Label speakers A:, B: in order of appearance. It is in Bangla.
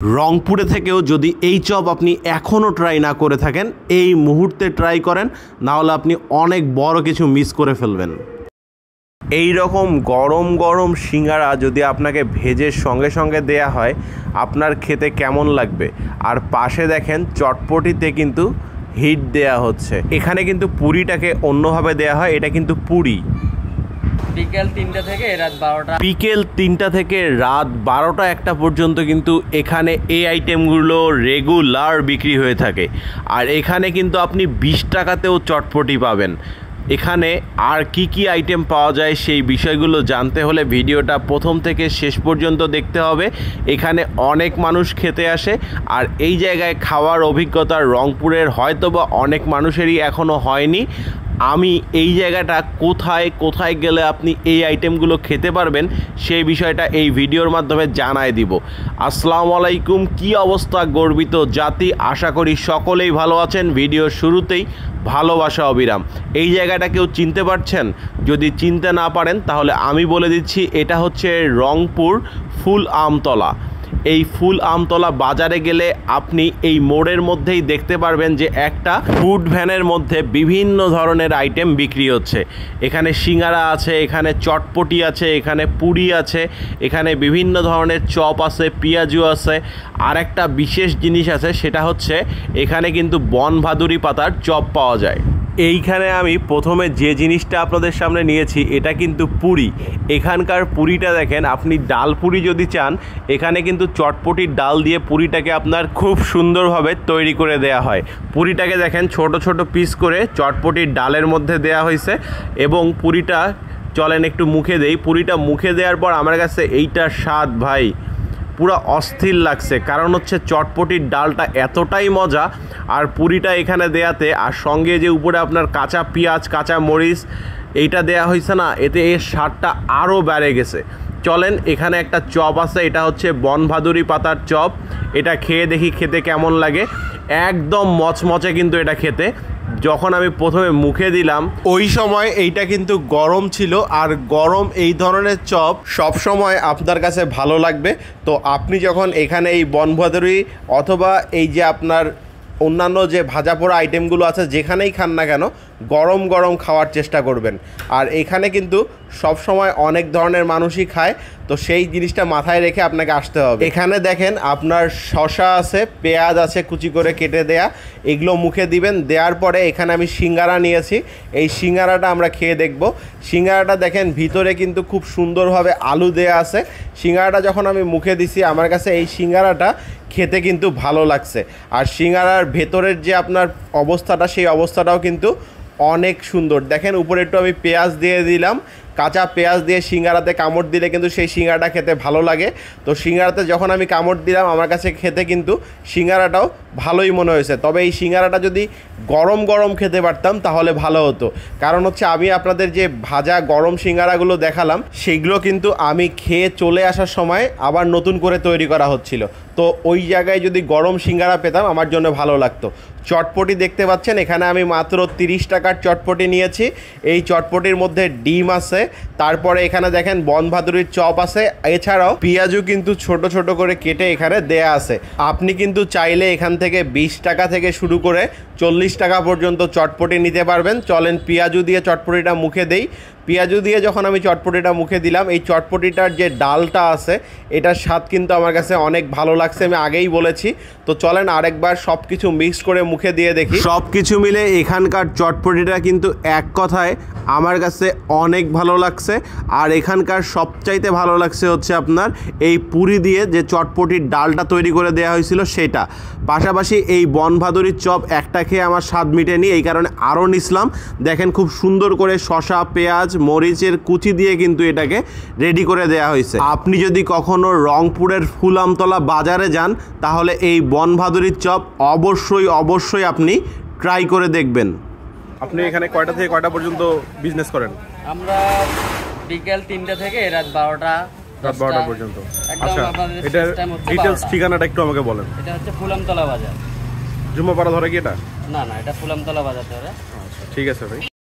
A: রংপুরে থেকেও যদি এই চপ আপনি এখনও ট্রাই না করে থাকেন, এই মুহূর্তে ট্রাই করেন, না হলে আপনি অনেক বড় কিছু মিস করে ফেলবেন। এই রকম গরম গরম সিঙ্গারা যদি আপনাকে ভেজের সঙ্গে সঙ্গে দেয়া হয়, আপনার খেতে কেমন লাগবে। আর পাশে দেখেন চটপটিতে কিন্তু হিট দেয়া হচ্ছে। এখানে কিন্তু পুরিটাকে অন্যভাবে দেয়া হয়, এটা কিন্তু পুরি।
B: বিকেল 3টা থেকে রাত 12টা,
A: বিকেল 3টা থেকে রাত 12টা 1টা পর্যন্ত কিন্তু এখানে এই আইটেমগুলো রেগুলার বিক্রি হয়ে থাকে। আর এখানে কিন্তু আপনি 20 টাকাতেও চটপটি পাবেন। এখানে আর কি আইটেম পাওয়া যায় সেই বিষয়গুলো জানতে হলে ভিডিওটা প্রথম থেকে শেষ পর্যন্ত দেখতে হবে। এখানে অনেক মানুষ খেতে আসে, আর এই জায়গায় খাওয়ার অভিজ্ঞতা রংপুরের হয়তোবা অনেক মানুষেরই এখনও হয়নি। আমি এই জায়গাটা কোথায় গেলে আপনি এই আইটেমগুলো খেতে পারবেন সেই বিষয়টা এই ভিডিওর মাধ্যমে জানায় দিব। আসসালামু আলাইকুম, কি অবস্থা গর্বিত জাতি, আশা করি সকলেই ভালো আছেন। ভিডিওর শুরুতেই ভালোবাসা অবিরাম। এই জায়গাটা কেউ চিনতে পারছেন? যদি চিনতে না পারেন তাহলে আমি বলে দিচ্ছি, এটা হচ্ছে রংপুর ফুল আমতলা। এই ফুল আমতলা বাজারে গেলে আপনি এই মোড়ের মধ্যেই দেখতে পারবেন যে একটা ফুড ভ্যানের মধ্যে বিভিন্ন ধরনের আইটেম বিক্রি হচ্ছে। এখানে সিঙ্গারা আছে, এখানে চটপটি আছে, এখানে পুরি আছে, এখানে বিভিন্ন ধরনের চপ আছে, পেঁয়াজু আছে। আর একটা বিশেষ জিনিস আছে, সেটা হচ্ছে এখানে কিন্তু বনভাদুরি পাতার চপ পাওয়া যায়। এইখানে আমি প্রথমে যে জিনিসটা আপনাদের সামনে নিয়েছি, এটা কিন্তু পুরি। এখানকার পুরিটা দেখেন, আপনি ডাল পুরি যদি চান, এখানে কিন্তু চটপটির ডাল দিয়ে পুরিটাকে আপনার খুব সুন্দরভাবে তৈরি করে দেয়া হয়। পুরিটাকে দেখেন ছোট ছোট পিস করে চটপটির ডালের মধ্যে দেয়া হয়েছে, এবং পুরিটা চলেন একটু মুখে দেই। পুরিটা মুখে দেওয়ার পর আমার কাছে এইটা স্বাদ ভাই পুরো অস্থির লাগছে, কারণ হচ্ছে চটপটির ডালটা এতটাই মজা, আর পুরিটা এখানে দেয়াতে, আর সঙ্গে যে উপরে আপনার কাঁচা পেঁয়াজ, কাঁচা মরিচ এইটা দেয়া হয়েছে না, এতে এর স্বাদটা আরও বেড়ে গেছে। চলেন, এখানে একটা চপ আছে, এটা হচ্ছে বনভাদুরি পাতার চপ। এটা খেয়ে দেখি খেতে কেমন লাগে। একদম মচমচে কিন্তু এটা খেতে। যখন আমি প্রথমে মুখে দিলাম ওই সময় এইটা কিন্তু গরম ছিল, আর গরম এই ধরনের চপ সব সময় আপনার কাছে ভালো লাগবে। তো আপনি যখন এখানে এই বনভাদুরি অথবা এই যে আপনার অন্যান্য যে ভাজা পোড়া আইটেমগুলো আছে, যেখানেই খান না কেন, গরম গরম খাওয়ার চেষ্টা করবেন। আর এখানে কিন্তু সব সময় অনেক ধরনের মানুষই খায়, তো সেই জিনিসটা মাথায় রেখে আপনাকে আসতে হবে। এখানে দেখেন আপনার শসা আছে, পেঁয়াজ আছে কুচি করে কেটে দেয়া, এগুলো মুখে দিবেন। দেওয়ার পরে এখানে আমি সিঙ্গারা নিয়েছি, এই সিঙ্গারাটা আমরা খেয়ে দেখব। সিঙ্গারাটা দেখেন ভিতরে কিন্তু খুব সুন্দরভাবে আলু দেয়া আছে। সিঙ্গারাটা যখন আমি মুখে দিছি, আমার কাছে এই সিঙ্গারাটা খেতে কিন্তু ভালো লাগছে। আর সিঙ্গারার ভেতরের যে আপনার অবস্থাটা, সেই অবস্থাটাও কিন্তু অনেক সুন্দর। দেখেন উপরে একটু আমি পেঁয়াজ দিয়ে দিলাম, কাঁচা পেঁয়াজ দিয়ে সিঙ্গারাতে কামড় দিলে কিন্তু সেই সিঙ্গারাটা খেতে ভালো লাগে। তো সিঙ্গারাতে যখন আমি কামড় দিলাম, আমার কাছে খেতে কিন্তু সিঙ্গারাটাও ভালোই মনে হয়েছে। তবে এই সিঙ্গারাটা যদি গরম গরম খেতে পারতাম তাহলে ভালো হতো, কারণ হচ্ছে আমি আপনাদের যে ভাজা গরম সিঙ্গারাগুলো দেখালাম, সেগুলো কিন্তু আমি খেয়ে চলে আসার সময় আবার নতুন করে তৈরি করা হচ্ছিল। তো ওই জায়গায় যদি গরম সিঙ্গারা পেতাম আমার জন্য ভালো লাগতো। চটপটি দেখতে পাচ্ছেন, এখানে আমি মাত্র 30 টাকার চটপটি নিয়েছি। এই চটপটির মধ্যে ডিম আছে, তারপরে এখানে দেখেন বনভাদুরির চপ আছে, এছাড়াও পেঁয়াজও কিন্তু ছোট ছোট করে কেটে এখানে দেয়া আছে। আপনি কিন্তু চাইলে এখান থেকে 20 টাকা থেকে শুরু করে 40 টাকা পর্যন্ত চটপটি নিতে পারবেন। চলেন পেঁয়াজু দিয়ে চটপটিটা মুখে দেই। পেঁয়াজু দিয়ে যখন আমি চটপটিটা মুখে দিলাম, এই চটপটিটার যে ডালটা আছে, এটার স্বাদ কিন্তু আমার কাছে অনেক ভালো লাগছে, আমি আগেই বলেছি। তো চলেন আরেকবার সব কিছু মিক্স করে মুখে দিয়ে দেখি। সব কিছু মিলে এখানকার চটপটিটা কিন্তু এক কথায় আমার কাছে অনেক ভালো লাগছে। আর এখানকার সবচাইতে ভালো লাগছে হচ্ছে আপনার এই পুরি দিয়ে যে চটপটির ডালটা তৈরি করে দেওয়া হয়েছিল সেটা। পাশাপাশি এই বনভাদুরির চপ একটা খেয়ে আমার স্বাদ মিটেনি, এই কারণে আরও নিছিলাম। দেখেন খুব সুন্দর করে শসা, পেঁয়াজ, মরিচের কুচি দিয়ে কিন্তু এটাকে রেডি করে দেয়া হয়েছে। আপনি যদি কখনো রংপুরের ফুল আমতলা বাজারে যান, তাহলে এই বনভাদুরির চপ অবশ্যই আপনি ট্রাই করে দেখবেন। আপনি এখানে কয়টা থেকে কয়টা পর্যন্ত বিজনেস করেন?
B: আমরা বিকেল 3টা থেকে রাত 12টা
A: পর্যন্ত। আচ্ছা, এটার ডিটেইলস ঠিকানাটা একটু আমাকে বলেন।
B: এটা হচ্ছে ফুল আমতলা বাজার।
A: জুম্মাপাড়া ধরে কি এটা?
B: না, এটা ফুল আমতলা বাজার ধরে।
A: আচ্ছা, ঠিক আছে ভাই।